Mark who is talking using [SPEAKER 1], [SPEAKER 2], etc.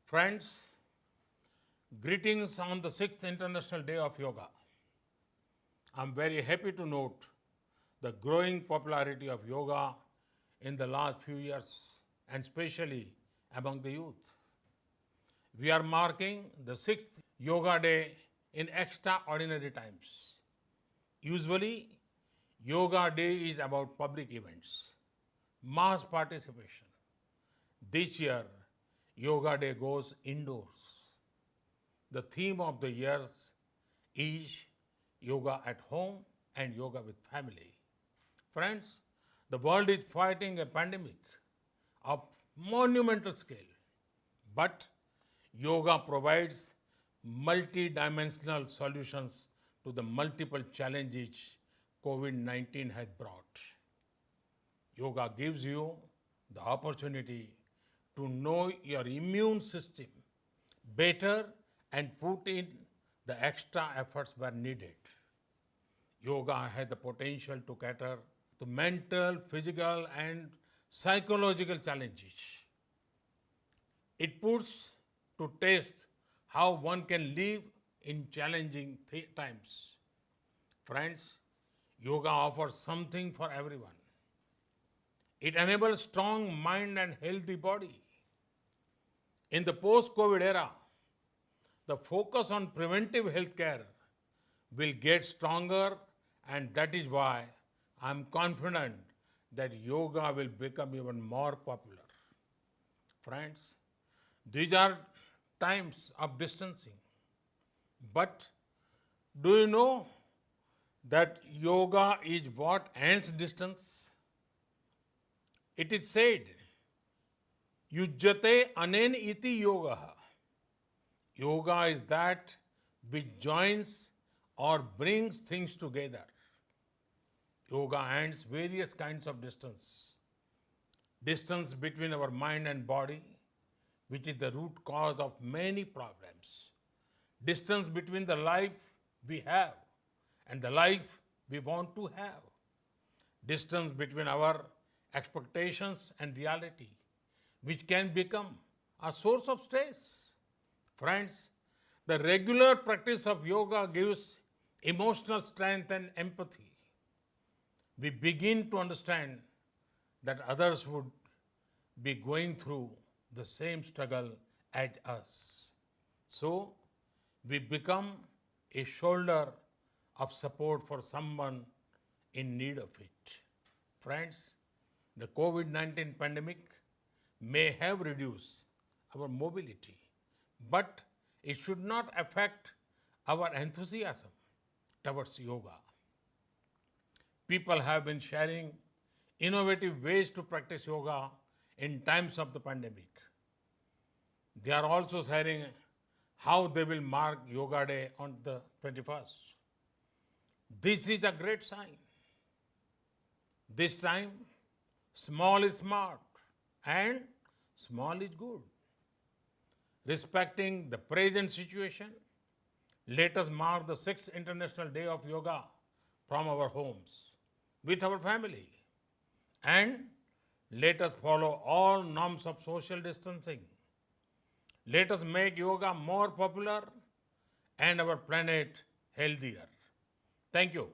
[SPEAKER 1] Friends, greetings on the 6th International Day of Yoga. I'm very happy to note the growing popularity of yoga in the last few years and especially among the youth. We are marking the 6th Yoga Day in extraordinary times. Usually, Yoga Day is about public events, mass participation. This year, Yoga Day goes indoors. The theme of the year is yoga at home and yoga with family. Friends, the world is fighting a pandemic of monumental scale, but yoga provides multi-dimensional solutions to the multiple challenges COVID-19 has brought. Yoga gives you the opportunity to know your immune system better and put in the extra efforts where needed. Yoga has the potential to cater to mental, physical, and psychological challenges. It puts to test how one can live in challenging times. Friends, yoga offers something for everyone. It enables strong mind and healthy body. In the post-COVID era, the focus on preventive healthcare will get stronger, and that is why I'm confident that yoga will become even more popular. Friends, these are times of distancing. But do you know that yoga is what ends distance? It is said, Yujjate anen iti yoga. Yoga is that which joins or brings things together. Yoga ends various kinds of distance. Distance between our mind and body, which is the root cause of many problems. Distance between the life we have and the life we want to have. Distance between our expectations and reality, which can become a source of stress. Friends, the regular practice of yoga gives emotional strength and empathy. We begin to understand that others would be going through the same struggle as us. So, we become a shoulder of support for someone in need of it. Friends, the COVID-19 pandemic may have reduced our mobility, but it should not affect our enthusiasm towards yoga. People have been sharing innovative ways to practice yoga in times of the pandemic. They are also sharing how they will mark Yoga Day on the 21st. This is a great sign. This time, small is smart and small is good. Respecting the present situation, let us mark the 6th International Day of Yoga from our homes, with our family. And let us follow all norms of social distancing. Let us make yoga more popular and our planet healthier. Thank you.